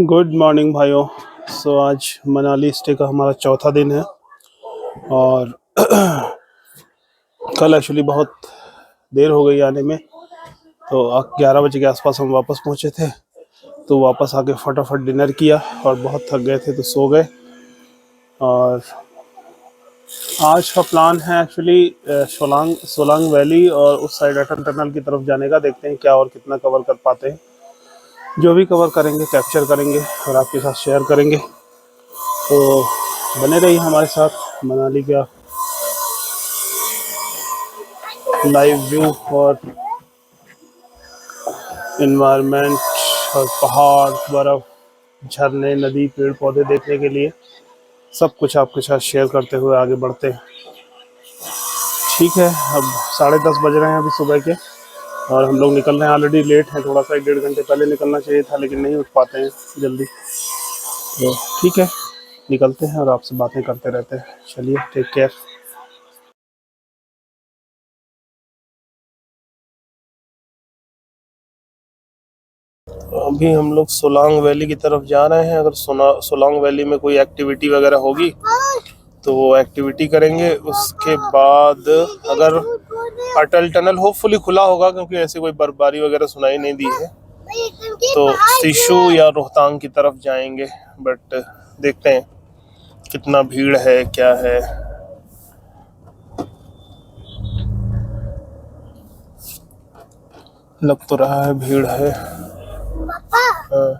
Good morning भाइयों। आज Manali stay का हमारा चौथा दिन है और कल एक्चुअली बहुत देर हो गई आने में, तो 11 बजे के आसपास हम वापस पहुंचे थे। तो वापस आके फटाफट डिनर किया और बहुत थक गए थे तो सो गए। और आज का प्लान है एक्चुअली सोलांग वैली और उस साइड अटल टनल की तरफ जाने का। देखते हैं क्या और कितना कवर कर पाते हैं। जो भी कवर करेंगे कैप्चर करेंगे और आपके साथ शेयर करेंगे, तो बने रहिए हमारे साथ। मनाली का लाइव व्यू और इन्वायरमेंट और पहाड़, बर्फ, झरने, नदी, पेड़ पौधे देखने के लिए सब कुछ आपके साथ शेयर करते हुए आगे बढ़ते हैं। ठीक है, अब 10:30 बज रहे हैं अभी सुबह के और हम लोग निकल रहे हैं। ऑलरेडी लेट है थोड़ा सा, 1-1.5 घंटे पहले निकलना चाहिए था लेकिन नहीं उठ पाते हैं जल्दी। तो ठीक है, निकलते हैं और आपसे बातें करते रहते हैं। चलिए, टेक केयर। अभी हम लोग सोलांग वैली की तरफ जा रहे हैं। अगर सोलांग वैली में कोई एक्टिविटी वगैरह होगी तो वो एक्टिविटी करेंगे। उसके बाद अगर अटल टनल होपफुली खुला होगा, क्योंकि ऐसे कोई बर्फबारी वगैरह सुनाई नहीं दी है, तो सिशु या रोहतांग की तरफ जाएंगे। बट देखते हैं कितना भीड़ है, क्या है। लग तो रहा है भीड़ है। पापा, हाँ,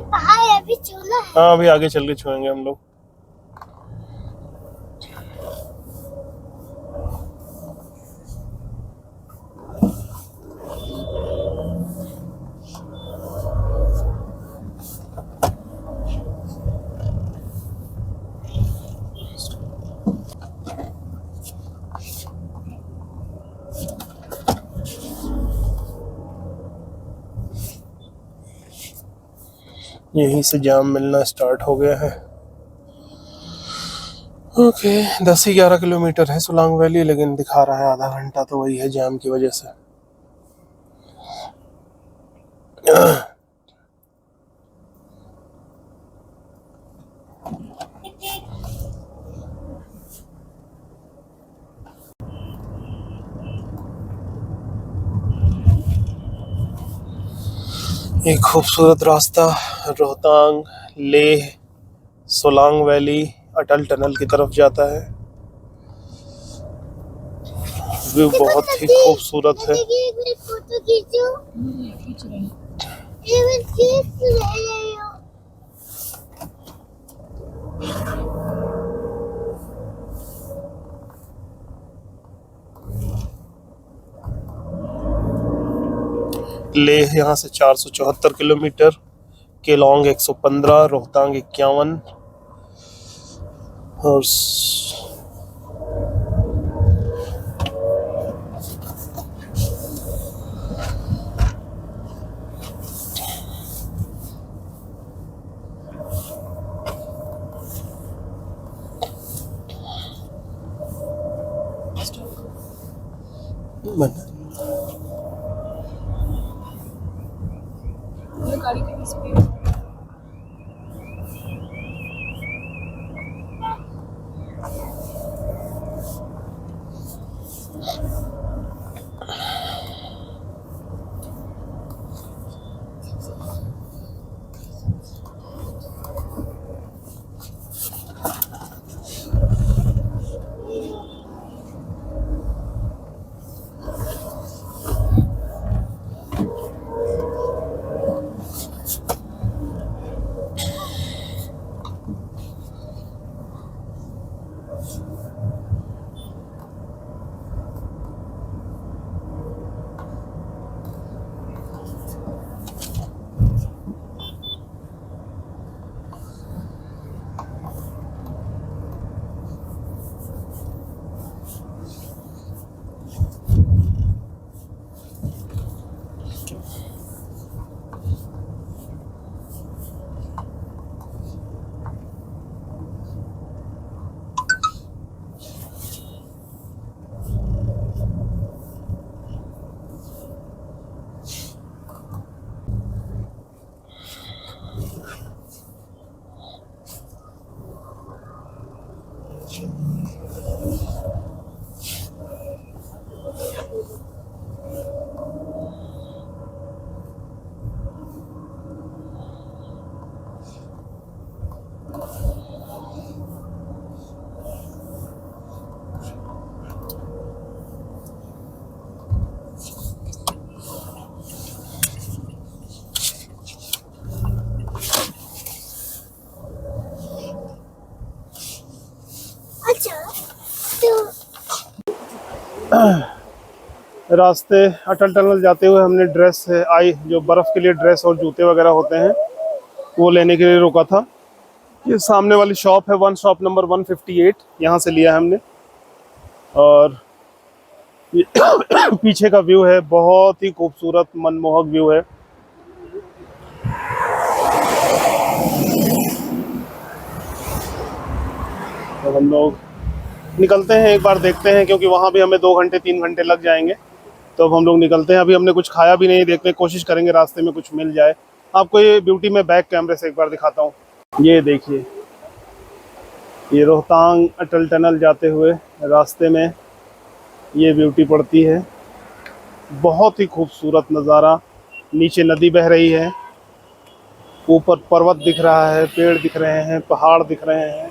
पहाड़ अभी छूना है। हाँ, अभी आगे चल के छुएंगे हम लोग। यहीं से जाम मिलना स्टार्ट हो गया है। ओके, 10 ही 11 किलोमीटर है सोलांग वैली, लेकिन दिखा रहा है आधा घंटा, तो वही है जाम की वजह से। एक खूबसूरत रास्ता रोहतांग, लेह, सोलांग वैली, अटल टनल की तरफ जाता है। व्यू बहुत ही खूबसूरत है। लेह यहाँ से 474 किलोमीटर, केलोंग 115, रोहतांग 51 और गाड़ी की स्पीड रास्ते अटल टनल जाते हुए हमने ड्रेस आई जो बर्फ़ के लिए ड्रेस और जूते वगैरह होते हैं वो लेने के लिए रुका था। ये सामने वाली शॉप है, वन शॉप नंबर 158, यहाँ से लिया है हमने। और ये पीछे का व्यू है, बहुत ही खूबसूरत मनमोहक व्यू है। तो हम लोग निकलते हैं, एक बार देखते हैं, क्योंकि वहाँ भी हमें 2 घंटे 3 घंटे लग जाएंगे। तो अब हम लोग निकलते हैं। अभी हमने कुछ खाया भी नहीं, देखने की कोशिश करेंगे रास्ते में कुछ मिल जाए। आपको ये ब्यूटी में बैक कैमरे से एक बार दिखाता हूँ। ये देखिए, ये रोहतांग अटल टनल जाते हुए रास्ते में ये ब्यूटी पड़ती है। बहुत ही खूबसूरत नज़ारा। नीचे नदी बह रही है, ऊपर पर्वत दिख रहा है, पेड़ दिख रहे हैं, पहाड़ दिख रहे हैं।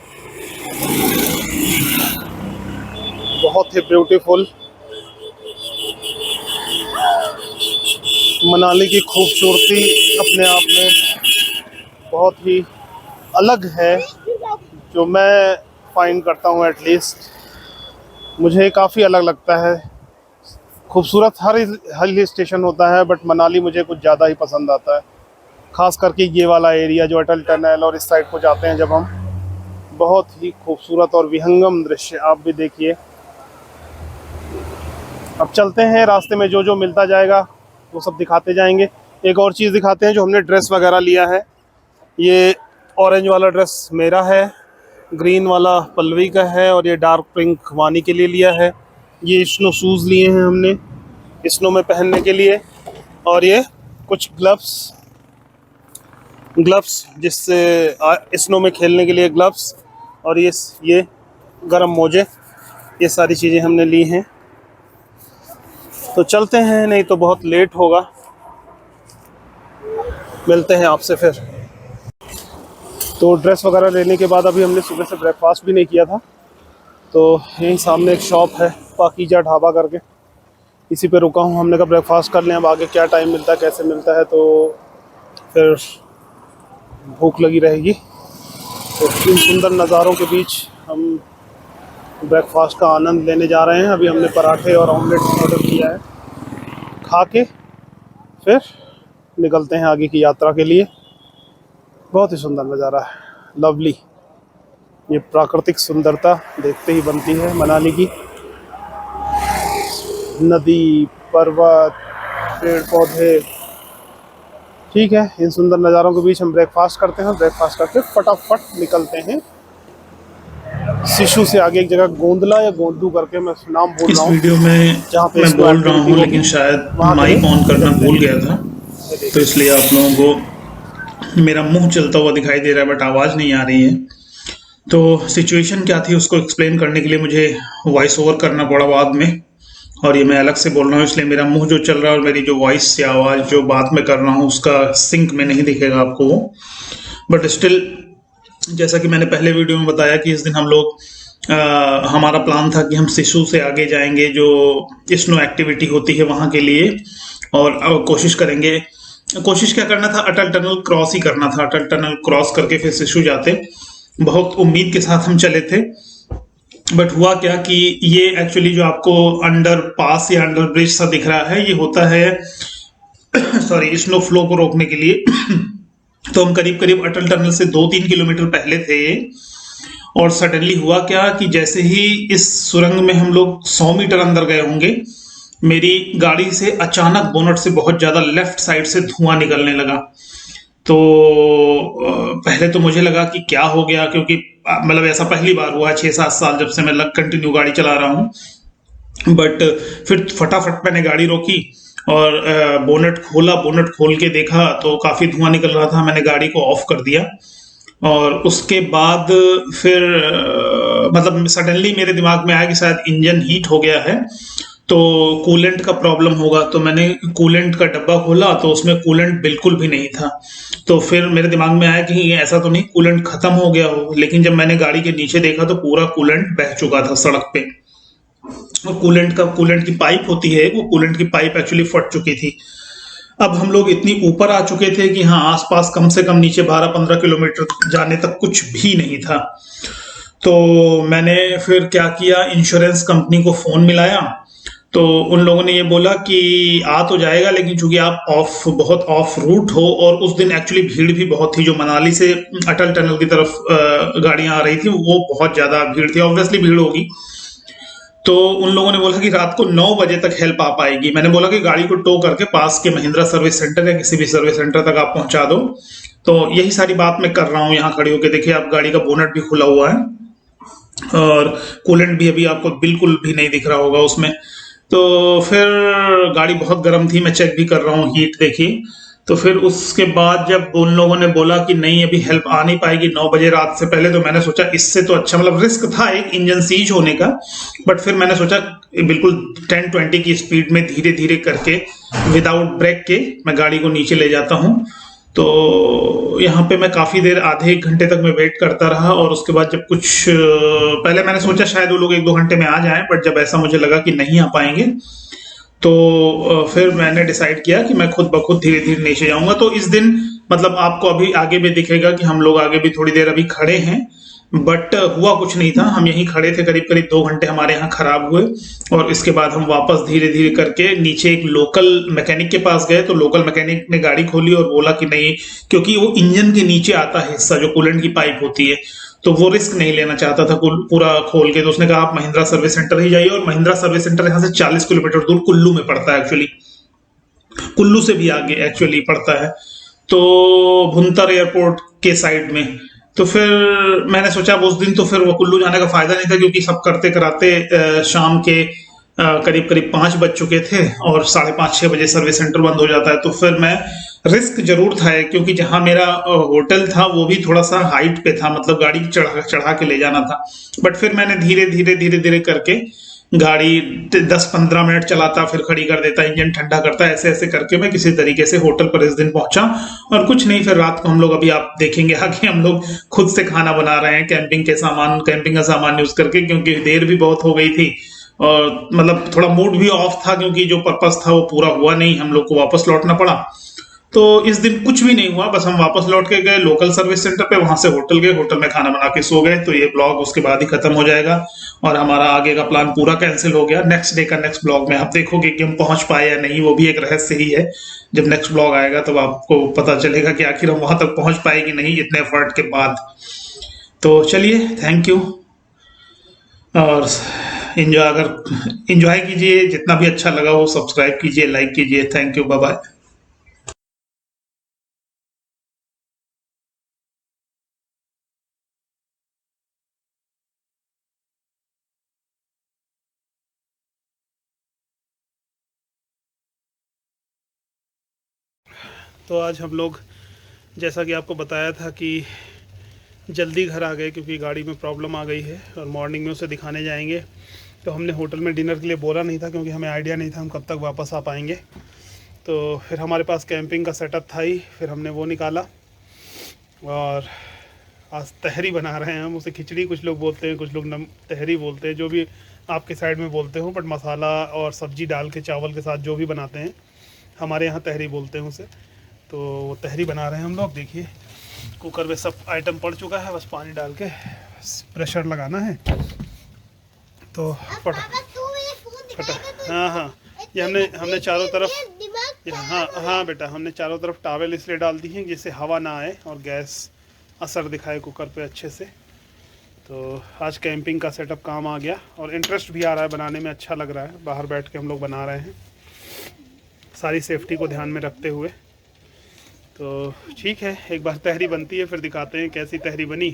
बहुत ही ब्यूटीफुल। मनाली की खूबसूरती अपने आप में बहुत ही अलग है, जो मैं फाइंड करता हूँ। एटलीस्ट मुझे काफ़ी अलग लगता है। खूबसूरत हर हिल स्टेशन होता है, बट मनाली मुझे कुछ ज़्यादा ही पसंद आता है। ख़ास करके ये वाला एरिया जो अटल टनल और इस साइड को जाते हैं जब हम, बहुत ही खूबसूरत और विहंगम दृश्य। आप भी देखिए। अब चलते हैं, रास्ते में जो जो मिलता जाएगा वो सब दिखाते जाएंगे। एक और चीज़ दिखाते हैं, जो हमने ड्रेस वगैरह लिया है। ये ऑरेंज वाला ड्रेस मेरा है, ग्रीन वाला पल्लवी का है, और ये डार्क पिंक वानी के लिए लिया है। ये स्नो शूज़ लिए हैं हमने स्नो में पहनने के लिए, और ये कुछ ग्लव्स जिससे स्नो में खेलने के लिए ग्लव्स, और ये गर्म मोजे, ये सारी चीज़ें हमने ली हैं। तो चलते हैं, नहीं तो बहुत लेट होगा। मिलते हैं आपसे फिर। तो ड्रेस वगैरह लेने के बाद अभी हमने सुबह से ब्रेकफास्ट भी नहीं किया था। तो यहीं सामने एक शॉप है, पाकीजा ढाबा करके, इसी पे रुका हूँ। हमने कहा ब्रेकफास्ट कर लें, अब आगे क्या टाइम मिलता है, कैसे मिलता है, तो फिर भूख लगी रहेगी। तो इन सुंदर नज़ारों के बीच हम ब्रेकफास्ट का आनंद लेने जा रहे हैं। अभी हमने पराठे और ऑमलेट ऑर्डर किया है। खा के फिर निकलते हैं आगे की यात्रा के लिए। बहुत ही सुंदर नज़ारा है, लवली। ये प्राकृतिक सुंदरता देखते ही बनती है मनाली की। नदी, पर्वत, पेड़ पौधे। ठीक है, इन सुंदर नज़ारों के बीच हम ब्रेकफास्ट करते हैं। ब्रेकफास्ट करके फटाफट निकलते हैं। सिशु से आगे एक जगह गोंदला या गोंदू करके, मैं नाम बोल रहा हूँ, इस वीडियो में जहाँ पे मैं बोल रहा हूँ, लेकिन शायद माइक ऑन करना भूल गया था, तो इसलिए आप लोगों को मेरा मुंह चलता हुआ दिखाई दे रहा है, बट आवाज़ नहीं आ रही है। तो सिचुएशन क्या थी उसको एक्सप्लेन करने के लिए मुझे वॉइस ओवर करना पड़ा बाद में, और ये मैं अलग से बोल रहा हूँ, इसलिए मेरा मुंह जो चल रहा है और मेरी जो वॉइस या आवाज़ जो बात में कर रहा हूँ उसका सिंक में नहीं दिखेगा आपको वो। बट स्टिल, जैसा कि मैंने पहले वीडियो में बताया कि इस दिन हम लोग हमारा प्लान था कि हम सिसु से आगे जाएंगे, जो स्नो एक्टिविटी होती है वहाँ के लिए, और कोशिश करेंगे। कोशिश क्या करना था, अटल टनल क्रॉस ही करना था। अटल टनल क्रॉस करके फिर सिसु जाते। बहुत उम्मीद के साथ हम चले थे, बट हुआ क्या कि ये एक्चुअली जो आपको अंडर पास या अंडर ब्रिज सा दिख रहा है, ये होता है सॉरी, स्नो फ्लो को रोकने के लिए। तो हम करीब करीब अटल टनल से 2-3 किलोमीटर पहले थे, और सडनली हुआ क्या कि जैसे ही इस सुरंग में हम लोग 100 मीटर अंदर गए होंगे, मेरी गाड़ी से अचानक बोनट से बहुत ज्यादा लेफ्ट साइड से धुआं निकलने लगा। तो पहले तो मुझे लगा कि क्या हो गया, क्योंकि मतलब ऐसा पहली बार हुआ 6-7 साल जब से मैं कंटिन्यू गाड़ी चला रहा हूँ। बट फिर फटाफट मैंने गाड़ी रोकी और बोनट खोला। बोनट खोल के देखा तो काफी धुआं निकल रहा था। मैंने गाड़ी को ऑफ कर दिया, और उसके बाद फिर मतलब सडनली मेरे दिमाग में आया कि शायद इंजन हीट हो गया है, तो कूलेंट का प्रॉब्लम होगा। तो मैंने कूलेंट का डब्बा खोला तो उसमें कूलेंट बिल्कुल भी नहीं था। तो फिर मेरे दिमाग में आया कि ऐसा तो नहीं कूलेंट खत्म हो गया हो, लेकिन जब मैंने गाड़ी के नीचे देखा तो पूरा कूलेंट बह चुका था सड़क पे। और कूलेंट की पाइप होती है, वो कूलेंट की पाइप एक्चुअली फट चुकी थी। अब हम लोग इतनी ऊपर आ चुके थे कि हाँ, आसपास कम से कम नीचे 12-15 किलोमीटर जाने तक कुछ भी नहीं था। तो मैंने फिर क्या किया, इंश्योरेंस कंपनी को फोन मिलाया, तो उन लोगों ने ये बोला कि आ तो जाएगा, लेकिन चूंकि आप बहुत ऑफ रूट हो, और उस दिन एक्चुअली भीड़ भी बहुत थी, जो मनाली से अटल टनल की तरफ गाड़ियां आ रही थी, वो बहुत ज्यादा भीड़ थी, ऑब्वियसली भीड़ होगी। तो उन लोगों ने बोला कि रात को 9 बजे तक हेल्प आ पाएगी। मैंने बोला कि गाड़ी को टो करके पास के महिंद्रा सर्विस सेंटर या किसी भी सर्विस सेंटर तक आप पहुंचा दो। तो यही सारी बात मैं कर रहा हूँ यहाँ खड़ी होकर। देखिए, आप गाड़ी का बोनट भी खुला हुआ है, और कूलेंट भी अभी आपको बिल्कुल भी नहीं दिख रहा होगा उसमें। तो फिर गाड़ी बहुत गर्म थी, मैं चेक भी कर रहा हूँ, हीट देखिए। तो फिर उसके बाद जब उन लोगों ने बोला कि नहीं अभी हेल्प आ नहीं पाएगी 9 बजे रात से पहले, तो मैंने सोचा इससे तो अच्छा, मतलब रिस्क था एक इंजन सीज होने का, बट फिर मैंने सोचा बिल्कुल 10-20 की स्पीड में धीरे धीरे करके विदाउट ब्रेक के मैं गाड़ी को नीचे ले जाता हूँ। तो यहाँ पे मैं काफी देर, आधे 1 घंटे तक मैं वेट करता रहा, और उसके बाद जब कुछ पहले मैंने सोचा शायद वो लोग 1-2 घंटे में आ जाएं, बट जब ऐसा मुझे लगा कि नहीं आ पाएंगे, तो फिर मैंने डिसाइड किया कि मैं खुद ब खुद धीरे धीरे नीचे जाऊंगा। तो इस दिन मतलब आपको अभी आगे भी दिखेगा कि हम लोग आगे भी थोड़ी देर अभी खड़े हैं, बट हुआ कुछ नहीं था। हम यहीं खड़े थे, करीब करीब 2 घंटे हमारे यहाँ खराब हुए, और इसके बाद हम वापस धीरे धीरे करके नीचे एक लोकल मैकेनिक के पास गए। तो लोकल मैकेनिक ने गाड़ी खोली और बोला कि नहीं, क्योंकि वो इंजन के नीचे आता है हिस्सा जो कूलेंट की पाइप होती है, तो वो रिस्क नहीं लेना चाहता था पूरा खोल के। तो उसने कहा आप महिंद्रा सर्विस सेंटर ही जाइए, और महिंद्रा सर्विस सेंटर यहाँ से 40 किलोमीटर दूर कुल्लू में पड़ता है, एक्चुअली कुल्लू से भी आगे एक्चुअली पड़ता है, तो भुंतर एयरपोर्ट के साइड में। तो फिर मैंने सोचा उस दिन तो फिर वो कुल्लू जाने का फायदा नहीं था, क्योंकि सब करते कराते शाम के करीब करीब 5 बज चुके थे, और 5:30-6 बजे सर्विस सेंटर बंद हो जाता है। तो फिर मैं, रिस्क जरूर था, क्योंकि जहां मेरा होटल था वो भी थोड़ा सा हाइट पे था, मतलब गाड़ी चढ़ा चढ़ा के ले जाना था। बट फिर मैंने धीरे धीरे धीरे धीरे करके गाड़ी 10-15 मिनट चलाता, फिर खड़ी कर देता, इंजन ठंडा करता, ऐसे ऐसे करके मैं किसी तरीके से होटल पर इस दिन पहुंचा। और कुछ नहीं, फिर रात को हम लोग, अभी आप देखेंगे आगे, हम लोग खुद से खाना बना रहे हैं, कैंपिंग का सामान यूज करके, क्योंकि देर भी बहुत हो गई थी, और मतलब थोड़ा मूड भी ऑफ था, क्योंकि जो पर्पस था वो पूरा हुआ नहीं, हम लोग को वापस लौटना पड़ा। तो इस दिन कुछ भी नहीं हुआ, बस हम वापस लौट के गए लोकल सर्विस सेंटर पे, वहां से होटल गए, होटल में खाना बना के सो गए। तो ये ब्लॉग उसके बाद ही खत्म हो जाएगा, और हमारा आगे का प्लान पूरा कैंसिल हो गया। नेक्स्ट डे का नेक्स्ट ब्लॉग में आप देखोगे कि हम पहुंच पाए या नहीं, वो भी एक रहस्य ही है। जब नेक्स्ट ब्लॉग आएगा तब आपको पता चलेगा कि आखिर हम वहां तक पहुंच पाए कि नहीं, इतने एफर्ट के बाद। तो चलिए, थैंक यू, और इंजॉय कीजिए, जितना भी अच्छा लगा वो सब्सक्राइब कीजिए, लाइक कीजिए। Thank you, bye bye. तो आज हम लोग, जैसा कि आपको बताया था कि जल्दी घर आ गए, क्योंकि गाड़ी में प्रॉब्लम आ गई है, और मॉर्निंग में उसे दिखाने जाएंगे। तो हमने होटल में डिनर के लिए बोला नहीं था, क्योंकि हमें आइडिया नहीं था हम कब तक वापस आ पाएंगे। तो फिर हमारे पास कैंपिंग का सेटअप था ही, फिर हमने वो निकाला, और आज तहरी बना रहे हैं हम। उसे खिचड़ी कुछ लोग बोलते हैं, कुछ लोग तहरी बोलते हैं, जो भी आपके साइड में बोलते हो, बट मसाला और सब्जी डाल के चावल के साथ जो भी बनाते हैं, हमारे यहाँ तहरी बोलते हैं उसे। तो वो तहरी बना रहे हैं हम लोग। देखिए, कुकर में सब आइटम पड़ चुका है, बस पानी डाल के प्रेशर लगाना है। तो फटा, हाँ हाँ, ये हमने चारों तरफ, हाँ बेटा, हमने चारों तरफ टॉवेल इसलिए डाल दी हैं जिससे हवा ना आए और गैस असर दिखाए कुकर पे अच्छे से। तो आज कैंपिंग का सेटअप काम आ गया, और इंटरेस्ट भी आ रहा है बनाने में, अच्छा लग रहा है। बाहर बैठ के हम लोग बना रहे हैं, सारी सेफ्टी को ध्यान में रखते हुए। तो ठीक है, एक बार तहरी बनती है फिर दिखाते हैं कैसी तहरी बनी।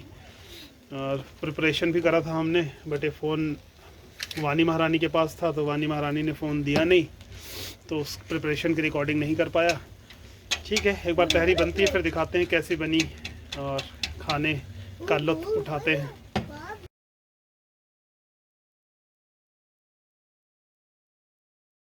और प्रिपरेशन भी करा था हमने, बट ये फ़ोन वानी महारानी के पास था, तो वानी महारानी ने फ़ोन दिया नहीं, तो उस प्रिपरेशन की रिकॉर्डिंग नहीं कर पाया। ठीक है, एक बार तहरी बनती है फिर दिखाते हैं कैसी बनी, और खाने का लुत्फ़ उठाते हैं।